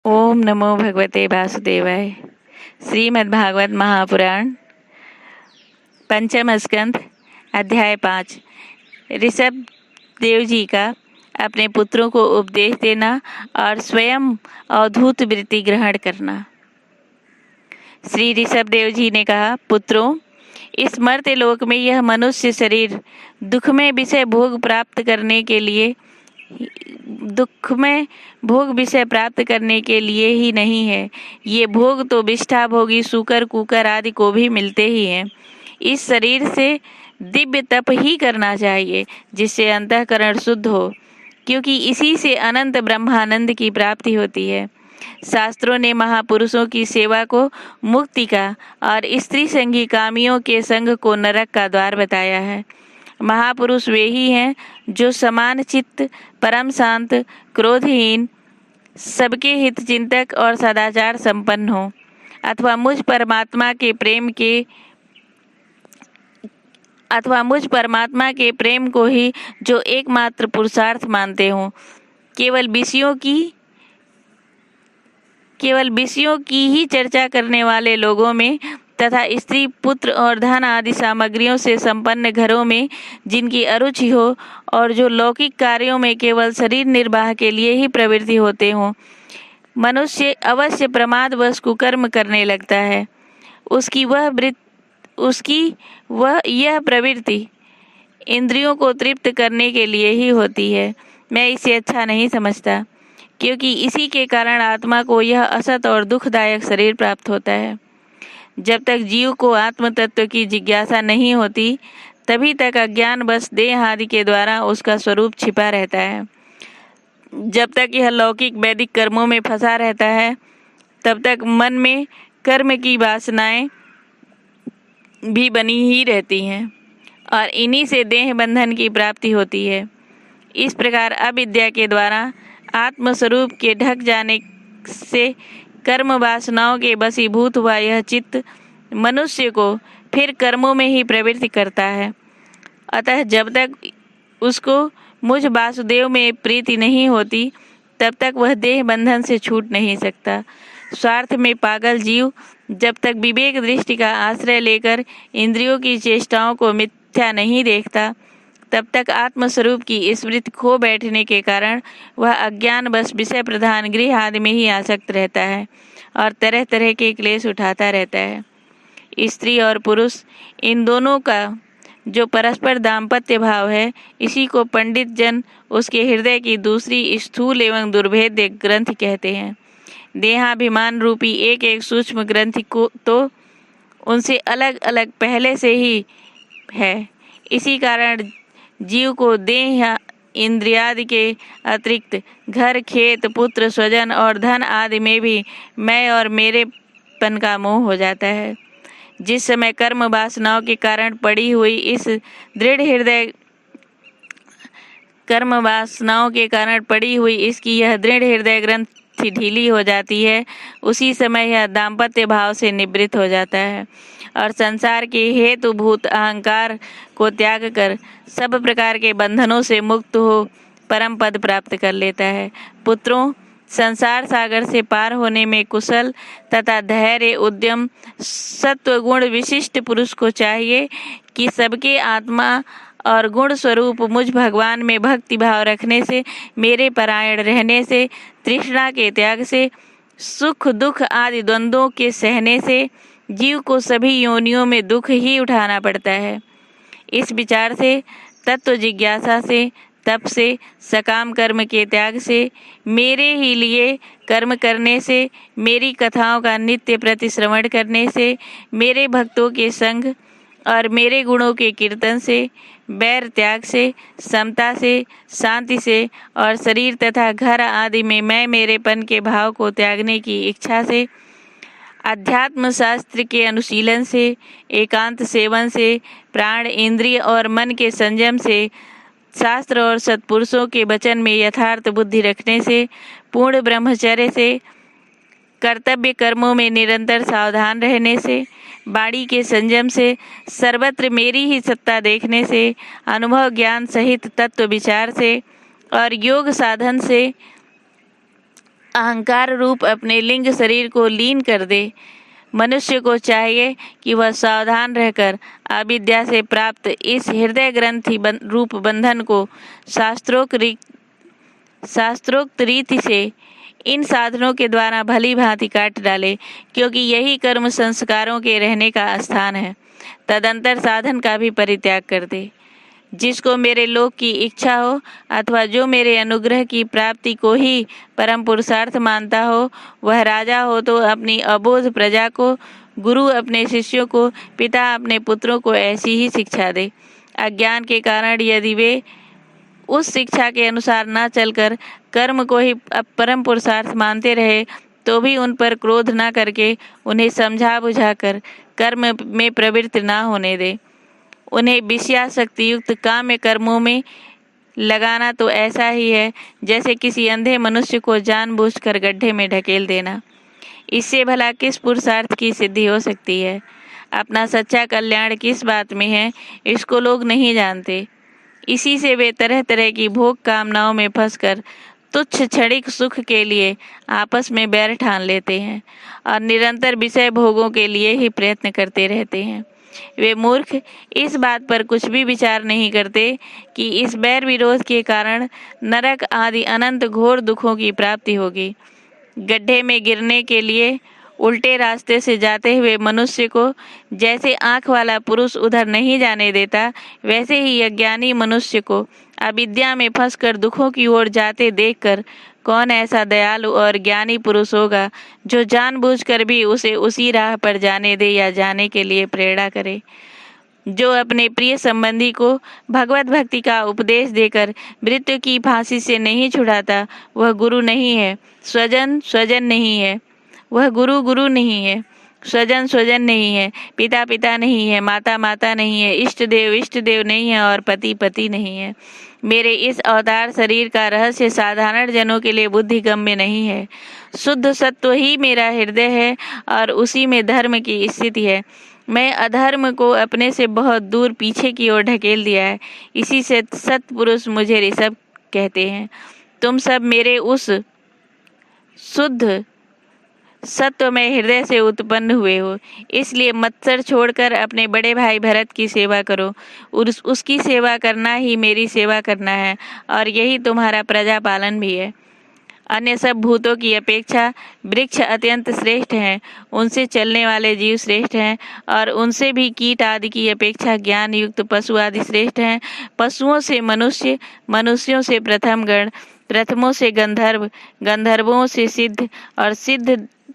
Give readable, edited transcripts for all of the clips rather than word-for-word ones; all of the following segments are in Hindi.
ओम नमो भगवते वासुदेवाय। श्रीमद्भागवत महापुराण पंचम स्कंध अध्याय 5। ऋषभ देव जी का अपने पुत्रों को उपदेश देना और स्वयं अवधूत वृत्ति ग्रहण करना। श्री ऋषभ देव जी ने कहा, पुत्रों, इस मर्त्य लोक में यह मनुष्य शरीर दुखमय विषय भोग प्राप्त करने के लिए ही नहीं है। ये भोग तो विष्ठा भोगी सूकर कुकर आदि को भी मिलते ही हैं। इस शरीर से दिव्य तप ही करना चाहिए जिससे अंतःकरण शुद्ध हो, क्योंकि इसी से अनंत ब्रह्मानंद की प्राप्ति होती है। शास्त्रों ने महापुरुषों की सेवा को मुक्ति का और स्त्री संगी कामियों के संग को नरक का द्वार बताया है। महापुरुष वे ही हैं जो समान चित्त, परम शांत, क्रोधहीन, सबके हित चिंतक और सदाचार संपन्न हो, अथवा मुझ परमात्मा के प्रेम को ही जो एकमात्र पुरुषार्थ मानते हों। केवल विषयों की ही चर्चा करने वाले लोगों में तथा स्त्री, पुत्र और धन आदि सामग्रियों से संपन्न घरों में जिनकी अरुचि हो और जो लौकिक कार्यों में केवल शरीर निर्वाह के लिए ही प्रवृत्ति होते हों, मनुष्य अवश्य प्रमादवश कुकर्म करने लगता है। उसकी यह प्रवृत्ति इंद्रियों को तृप्त करने के लिए ही होती है। मैं इसे अच्छा नहीं समझता, क्योंकि इसी के कारण आत्मा को यह असत और दुखदायक शरीर प्राप्त होता है। जब तक जीव को आत्म तत्व की जिज्ञासा नहीं होती, तभी तक अज्ञान बस देह आदि के द्वारा उसका स्वरूप छिपा रहता है। जब तक यह लौकिक वैदिक कर्मों में फंसा रहता है, तब तक मन में कर्म की वासनाएं भी बनी ही रहती हैं और इन्हीं से देह बंधन की प्राप्ति होती है। इस प्रकार अविद्या के द्वारा आत्मस्वरूप के ढक जाने से कर्म वासनाओं के वशीभूत हुआ यह चित्त मनुष्य को फिर कर्मों में ही प्रवृत्ति करता है। अतः जब तक उसको मुझ वासुदेव में प्रीति नहीं होती, तब तक वह देह बंधन से छूट नहीं सकता। स्वार्थ में पागल जीव जब तक विवेक दृष्टि का आश्रय लेकर इंद्रियों की चेष्टाओं को मिथ्या नहीं देखता, तब तक आत्मस्वरूप की स्मृति खो बैठने के कारण वह अज्ञान बस विषय प्रधान गृह आदि में ही आसक्त रहता है और तरह तरह के क्लेश उठाता रहता है। स्त्री और पुरुष इन दोनों का जो परस्पर दाम्पत्य भाव है, इसी को पंडित जन उसके हृदय की दूसरी स्थूल एवं दुर्भेद्य ग्रंथि कहते हैं। देहाभिमान रूपी एक एक सूक्ष्म ग्रंथि को तो उनसे अलग अलग पहले से ही है। इसी कारण जीव को देह इंद्रियादि के अतिरिक्त घर, खेत, पुत्र, स्वजन और धन आदि में भी मैं और मेरेपन का मोह हो जाता है। जिस समय कर्म वासनाओं के कारण पड़ी हुई इसकी यह दृढ़ हृदय ग्रंथि ढीली हो जाती है, उसी समय यह दाम्पत्य भाव से निवृत्त हो जाता है और संसार के हेतुभूत अहंकार को त्याग कर सब प्रकार के बंधनों से मुक्त हो परम पद प्राप्त कर लेता है। पुत्रों, संसार सागर से पार होने में कुशल तथा धैर्य, उद्यम, सत्व गुण विशिष्ट पुरुष को चाहिए कि सबके आत्मा और गुण स्वरूप मुझ भगवान में भक्ति भाव रखने से, मेरे परायण रहने से, तृष्णा के त्याग से, सुख दुख आदि द्वंद्वों के सहने से जीव को सभी योनियों में दुख ही उठाना पड़ता है। इस विचार से, तत्व जिज्ञासा से, तप से, सकाम कर्म के त्याग से, मेरे ही लिए कर्म करने से, मेरी कथाओं का नित्य प्रति श्रवण करने से, मेरे भक्तों के संग और मेरे गुणों के कीर्तन से, बैर त्याग से, समता से, शांति से और शरीर तथा घर आदि में मैं मेरेपन के भाव को त्यागने की इच्छा से, अध्यात्म शास्त्र के अनुशीलन से, एकांत सेवन से, प्राण, इंद्रिय और मन के संयम से, शास्त्र और सत्पुरुषों के वचन में यथार्थ बुद्धि रखने से, पूर्ण ब्रह्मचर्य से, कर्तव्य कर्मों में निरंतर सावधान रहने से, वाणी के संयम से, सर्वत्र मेरी ही सत्ता देखने से, अनुभव ज्ञान सहित तत्व विचार से और योग साधन से अहंकार रूप अपने लिंग शरीर को लीन कर दे। मनुष्य को चाहिए कि वह सावधान रहकर अविद्या से प्राप्त इस हृदय ग्रंथि रूप बंधन को शास्त्रोक्त रीति से इन साधनों के द्वारा भली भांति काट डाले, क्योंकि यही कर्म संस्कारों के रहने का स्थान है। तदंतर साधन का भी परित्याग कर दे। जिसको मेरे लोक की इच्छा हो अथवा जो मेरे अनुग्रह की प्राप्ति को ही परम पुरुषार्थ मानता हो, वह राजा हो तो अपनी अबोध प्रजा को, गुरु अपने शिष्यों को, पिता अपने पुत्रों को ऐसी ही शिक्षा दे। अज्ञान के कारण यदि वे उस शिक्षा के अनुसार न चलकर कर्म को ही परम पुरुषार्थ मानते रहे, तो भी उन पर क्रोध न करके उन्हें समझा बुझाकर कर्म में प्रवृत्त न होने दे। उन्हें विषयासक्ति युक्त काम्य कर्मों में लगाना तो ऐसा ही है जैसे किसी अंधे मनुष्य को जानबूझकर गड्ढे में ढकेल देना। इससे भला किस पुरुषार्थ की सिद्धि हो सकती है? अपना सच्चा कल्याण किस बात में है, इसको लोग नहीं जानते। इसी से वे तरह तरह की भोग कामनाओं में फंसकर तुच्छ क्षणिक सुख के लिए आपस में बैर ठान लेते हैं और निरंतर विषय भोगों के लिए ही प्रयत्न करते रहते हैं। वे मूर्ख इस बात पर कुछ भी विचार नहीं करते कि इस बैर विरोध के कारण नरक आदि अनंत घोर दुखों की प्राप्ति होगी। गड्ढे में गिरने के लिए उल्टे रास्ते से जाते हुए मनुष्य को जैसे आँख वाला पुरुष उधर नहीं जाने देता, वैसे ही अज्ञानी मनुष्य को अविद्या में फंसकर दुखों की ओर जाते देखकर कौन ऐसा दयालु और ज्ञानी पुरुष होगा जो जानबूझकर भी उसे उसी राह पर जाने दे या जाने के लिए प्रेरणा करे। जो अपने प्रिय संबंधी को भगवत भक्ति का उपदेश देकर मृत्यु की फांसी से नहीं छुड़ाता, वह गुरु नहीं है। स्वजन स्वजन नहीं है, वह गुरु गुरु नहीं है। स्वजन स्वजन नहीं है, पिता पिता नहीं है, माता माता नहीं है, इष्ट देव नहीं है और पति पति नहीं है। मेरे इस अवतार शरीर का रहस्य साधारण जनों के लिए बुद्धिगम्य नहीं है। शुद्ध सत्व ही मेरा हृदय है और उसी में धर्म की स्थिति है। मैं अधर्म को अपने से बहुत दूर पीछे की ओर ढकेल दिया है। इसी से सत्पुरुष मुझे ऋषभ कहते हैं। तुम सब मेरे उस शुद्ध सत्व में हृदय से उत्पन्न हुए हो, इसलिए मत्सर छोड़कर अपने बड़े भाई भरत की सेवा करो। उसकी सेवा करना ही मेरी सेवा करना है और यही तुम्हारा प्रजा पालन भी है। अन्य सब भूतों की अपेक्षा वृक्ष अत्यंत श्रेष्ठ हैं, उनसे चलने वाले जीव श्रेष्ठ हैं और उनसे भी कीट आदि की अपेक्षा ज्ञान युक्त पशु आदि श्रेष्ठ हैं। पशुओं से मनुष्य, मनुष्यों से प्रथम गण, प्रथमों से गंधर्व, गंधर्वों से सिद्ध और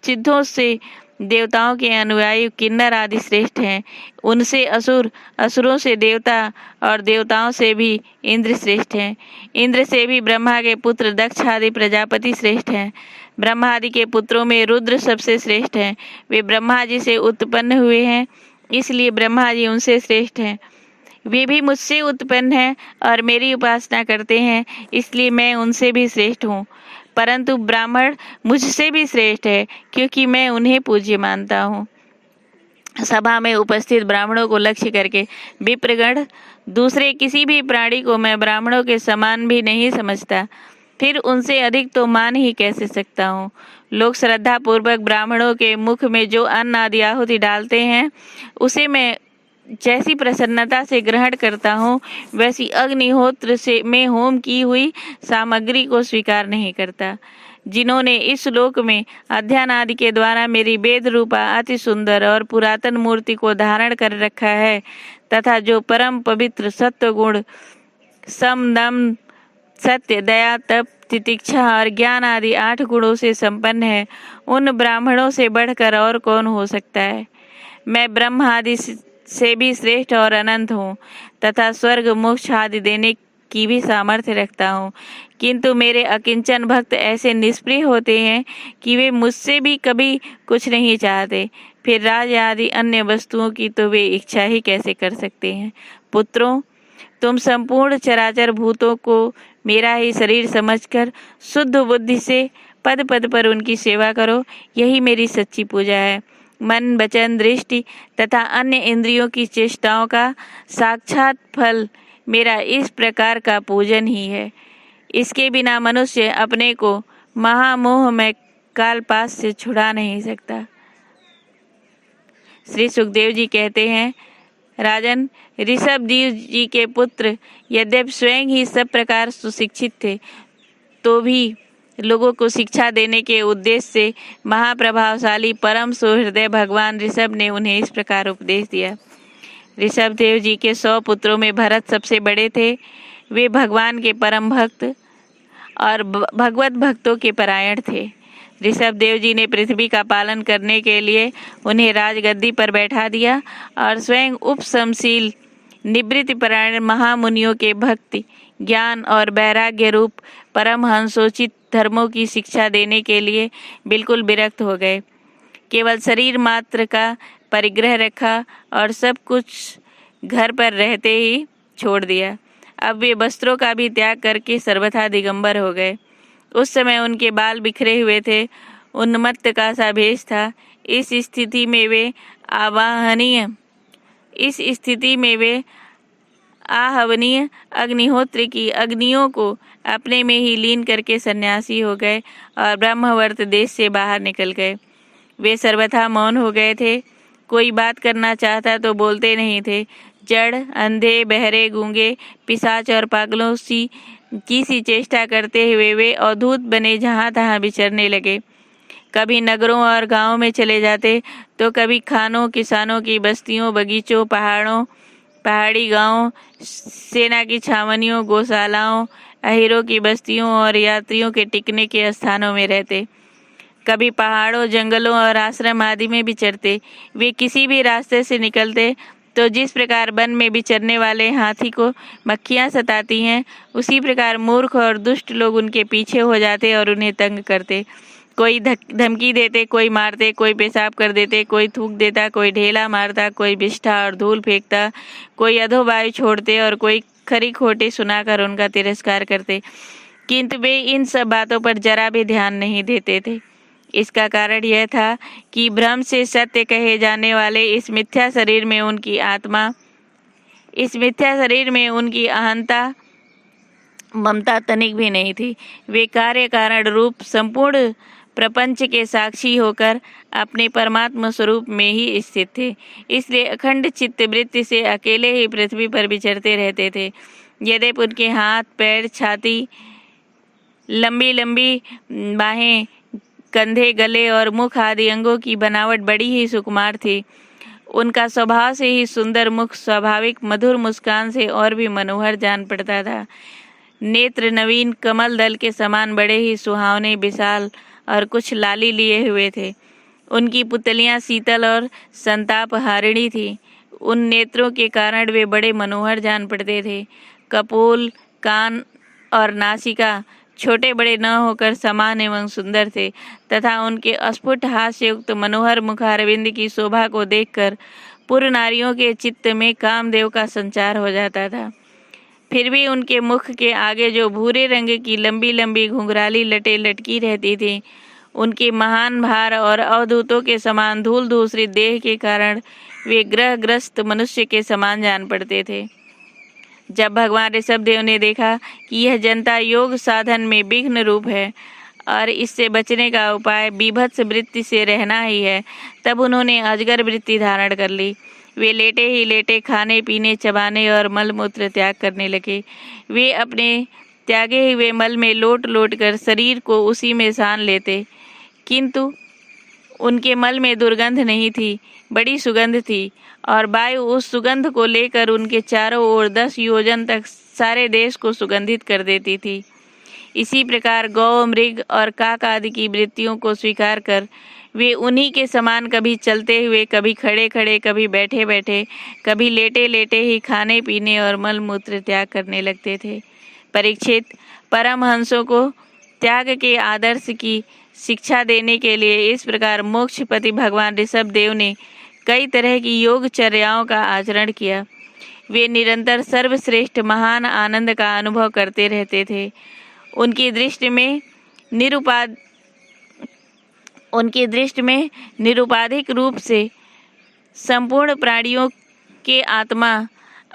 सिद्धों से देवताओं के अनुयायी किन्नर आदि श्रेष्ठ हैं। उनसे असुर, असुरों से देवता और देवताओं से भी इंद्र श्रेष्ठ हैं। इंद्र से भी ब्रह्मा के पुत्र दक्ष आदि प्रजापति श्रेष्ठ हैं। ब्रह्मा आदि के पुत्रों में रुद्र सबसे श्रेष्ठ हैं। वे ब्रह्मा जी से उत्पन्न हुए हैं, इसलिए ब्रह्मा जी उनसे श्रेष्ठ हैं। वे भी मुझसे उत्पन्न हैं और मेरी उपासना करते हैं, इसलिए मैं उनसे भी श्रेष्ठ हूँ। परंतु ब्राह्मण मुझसे भी श्रेष्ठ है, क्योंकि मैं उन्हें पूज्य मानता हूँ। सभा में उपस्थित ब्राह्मणों को लक्ष्य करके विप्रगण, दूसरे किसी भी प्राणी को मैं ब्राह्मणों के समान भी नहीं समझता, फिर उनसे अधिक तो मान ही कैसे सकता हूँ। लोग श्रद्धा पूर्वक ब्राह्मणों के मुख में जो अन्न आदि आहुति डालते हैं, उसे मैं जैसी प्रसन्नता से ग्रहण करता हूँ, वैसी अग्निहोत्र से में होम की हुई सामग्री को स्वीकार नहीं करता। जिन्होंने इस लोक में अध्ययन आदि के द्वारा मेरी वेद रूपा अति सुंदर और पुरातन मूर्ति को धारण कर रखा है, तथा जो परम पवित्र सत्व गुण, सम, दम, सत्य, दया, तप, तितिक्षा और ज्ञान आदि 8 गुणों से संपन्न है, उन ब्राह्मणों से बढ़कर और कौन हो सकता है। मैं ब्रह्म आदि से भी श्रेष्ठ और अनंत हूँ तथा स्वर्ग मोक्ष आदि देने की भी सामर्थ्य रखता हूँ, किंतु मेरे अकिंचन भक्त ऐसे निष्प्रिय होते हैं कि वे मुझसे भी कभी कुछ नहीं चाहते, फिर राज आदि अन्य वस्तुओं की तो वे इच्छा ही कैसे कर सकते हैं। पुत्रों, तुम संपूर्ण चराचर भूतों को मेरा ही शरीर समझकर शुद्ध बुद्धि से पद पद पर उनकी सेवा करो, यही मेरी सच्ची पूजा है। मन, वचन, दृष्टि तथा अन्य इंद्रियों की चेष्टाओं का साक्षात फल मेरा इस प्रकार का पूजन ही है। इसके बिना मनुष्य अपने को महामोह में कालपास से छुड़ा नहीं सकता। श्री सुखदेव जी कहते हैं, राजन, ऋषभदेव जी के पुत्र यद्यपि स्वयं ही सब प्रकार सुशिक्षित थे, तो भी लोगों को शिक्षा देने के उद्देश्य से महाप्रभावशाली परम सुहृदय भगवान ऋषभ ने उन्हें इस प्रकार उपदेश दिया। ऋषभदेव जी के 100 पुत्रों में भरत सबसे बड़े थे। वे भगवान के परम भक्त और भगवत भक्तों के परायण थे। ऋषभदेव जी ने पृथ्वी का पालन करने के लिए उन्हें राजगद्दी पर बैठा दिया और स्वयं उपशमशील निवृत्तिपरायण महामुनियों के भक्ति, ज्ञान और वैराग्य रूप परमहंसोचित धर्मों की शिक्षा देने के लिए बिल्कुल विरक्त हो गए। केवल शरीर मात्र का परिग्रह रखा और सब कुछ घर पर रहते ही छोड़ दिया। अब वे वस्त्रों का भी त्याग करके सर्वथा दिगंबर हो गए। उस समय उनके बाल बिखरे हुए थे, उन्मत्त का सा भेष था। इस स्थिति में वे आहवनीय अग्निहोत्र की अग्नियों को अपने में ही लीन करके सन्यासी हो गए और ब्रह्मवर्त देश से बाहर निकल गए। वे सर्वथा मौन हो गए थे। कोई बात करना चाहता तो बोलते नहीं थे। जड़, अंधे, बहरे, गूंगे, पिशाच और पागलों की सी चेष्टा करते हुए वे अवधूत बने जहाँ तहाँ विचरने लगे। कभी नगरों और गांवों में चले जाते तो कभी खानों, किसानों की बस्तियों, बगीचों, पहाड़ी गांवों, सेना की छावनियों, गौशालाओं, अहीरों की बस्तियों और यात्रियों के टिकने के स्थानों में रहते। कभी पहाड़ों, जंगलों और आश्रम आदि में विचरते। वे किसी भी रास्ते से निकलते तो जिस प्रकार वन में विचरने वाले हाथी को मक्खियाँ सताती हैं, उसी प्रकार मूर्ख और दुष्ट लोग उनके पीछे हो जाते और उन्हें तंग करते। कोई धमकी देते, कोई मारते, कोई पेशाब कर देते, कोई थूक देता, कोई ढेला मारता, कोई विष्ठा और धूल फेंकता, कोई अधोवायु छोड़ते और कोई खरी खोटे सुनाकर उनका तिरस्कार करते। किंतु वे इन सब बातों पर जरा भी ध्यान नहीं देते थे। इसका कारण यह था कि भ्रम से सत्य कहे जाने वाले इस मिथ्या शरीर में उनकी अहंता, ममता तनिक भी नहीं थी। वे कार्य कारण रूप संपूर्ण प्रपंच के साक्षी होकर अपने परमात्मा स्वरूप में ही स्थित थे। इसलिए अखंड चित्त वृत्ति से अकेले ही पृथ्वी पर विचरते रहते थे। यद्यपि उनके हाथ, पैर, छाती, लंबी लंबी बाहें, कंधे, गले और मुख आदि अंगों की बनावट बड़ी ही सुकुमार थी, उनका स्वभाव से ही सुंदर मुख स्वाभाविक मधुर मुस्कान से और भी मनोहर जान पड़ता था। नेत्र नवीन कमल दल के समान बड़े ही सुहावने, विशाल और कुछ लाली लिए हुए थे। उनकी पुतलियां शीतल और संताप हारिणी थी। उन नेत्रों के कारण वे बड़े मनोहर जान पड़ते थे। कपोल, कान और नासिका छोटे बड़े न होकर समान एवं सुंदर थे तथा उनके अस्फुट हास्ययुक्त मनोहर मुखारविंद की शोभा को देखकर पुर नारियों के चित्त में कामदेव का संचार हो जाता था। फिर भी उनके मुख के आगे जो भूरे रंग की लंबी लंबी घुंघराली लटें लटकी रहती थी, उनके महान भार और अवधूतों के समान धूल धूसरित देह के कारण वे ग्रहग्रस्त मनुष्य के समान जान पड़ते थे। जब भगवान ऋषभदेव ने देखा कि यह जनता योग साधन में विघ्न रूप है और इससे बचने का उपाय बीभत्स वृत्ति से रहना ही है, तब उन्होंने अजगर वृत्ति धारण कर ली। वे लेटे ही लेटे खाने, पीने, चबाने और मलमूत्र त्याग करने लगे। वे अपने त्यागे हुए मल में लोट लोट कर शरीर को उसी में सान लेते, किंतु उनके मल में दुर्गंध नहीं थी, बड़ी सुगंध थी और वायु उस सुगंध को लेकर उनके चारों ओर 10 योजन तक सारे देश को सुगंधित कर देती थी। इसी प्रकार गौ, मृग और काक आदि की वृत्तियों को स्वीकार कर वे उन्हीं के समान कभी चलते हुए, कभी खड़े खड़े, कभी बैठे बैठे, कभी लेटे लेटे ही खाने पीने और मल मूत्र त्याग करने लगते थे। परीक्षित, परमहंसों को त्याग के आदर्श की शिक्षा देने के लिए इस प्रकार मोक्षपति भगवान ऋषभदेव ने कई तरह की योगचर्याओं का आचरण किया। वे निरंतर सर्वश्रेष्ठ महान आनंद का अनुभव करते रहते थे। उनकी दृष्टि में निरुपाधिक रूप से संपूर्ण प्राणियों के आत्मा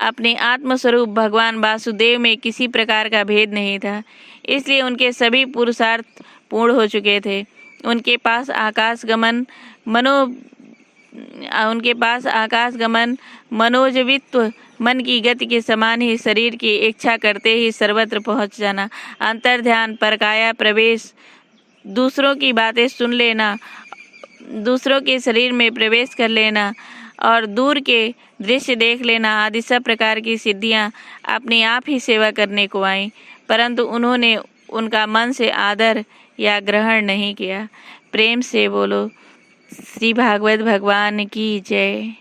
अपने आत्मस्वरूप भगवान वासुदेव में किसी प्रकार का भेद नहीं था। इसलिए उनके सभी पुरुषार्थ पूर्ण हो चुके थे। उनके पास आकाश गमन मनोजवित्व मन की गति के समान ही शरीर की इच्छा करते ही सर्वत्र पहुंच जाना, अंतर्ध्यान परकाया प्रवेश, दूसरों की बातें सुन लेना, दूसरों के शरीर में प्रवेश कर लेना और दूर के दृश्य देख लेना आदि सब प्रकार की सिद्धियां अपने आप ही सेवा करने को आईं, परंतु उन्होंने उनका मन से आदर या ग्रहण नहीं किया। प्रेम से बोलो श्री भागवत भगवान की जय।